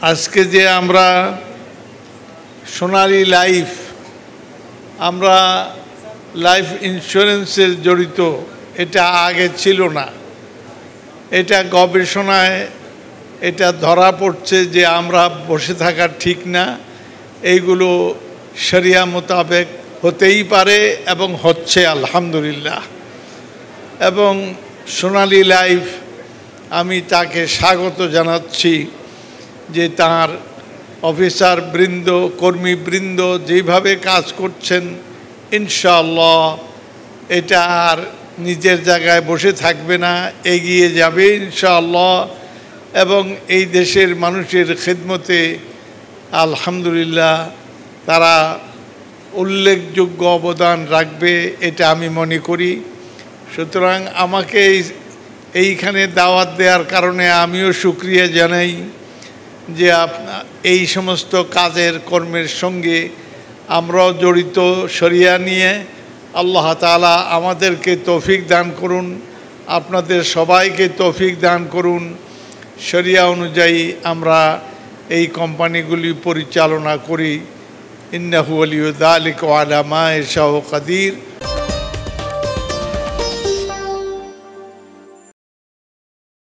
আজকে যে আমরা সোনালী লাইফ, আমরা লাইফ ইন্স্যুরেন্সের জড়িত, এটা আগে ছিল না। এটা গবেষণায় এটা ধরা পড়ছে যে আমরা বসে থাকা ঠিক না, এইগুলো শরিয়া মোতাবেক হতেই পারে এবং হচ্ছে আলহামদুলিল্লাহ। এবং সোনালী লাইফ আমি তাকে স্বাগত জানাচ্ছি যে তার অফিসার বৃন্দ, কর্মীবৃন্দ যেভাবে কাজ করছেন, ইনশাআল্লাহ এটা আর নিজের জায়গায় বসে থাকবে না, এগিয়ে যাবে ইনশাআল্লাহ। এবং এই দেশের মানুষের খেদমতে আলহামদুলিল্লাহ তারা উল্লেখযোগ্য অবদান রাখবে, এটা আমি মনে করি। সুতরাং আমাকে এইখানে দাওয়াত দেওয়ার কারণে আমিও শুকরিয়া জানাই যে এই সমস্ত কাজের কর্মের সঙ্গে আমরাও জড়িত শরিয়া নিয়ে। আল্লাহ তাআলা আমাদেরকে তৌফিক দান করুন, আপনাদের সবাইকে তৌফিক দান করুন, শরিয়া অনুযায়ী আমরা এই কোম্পানিগুলি পরিচালনা করি। ইন্নাহু ওয়ালিয়্যু যালিকা ওয়া আলা মা ইয়াশাউ কাদির।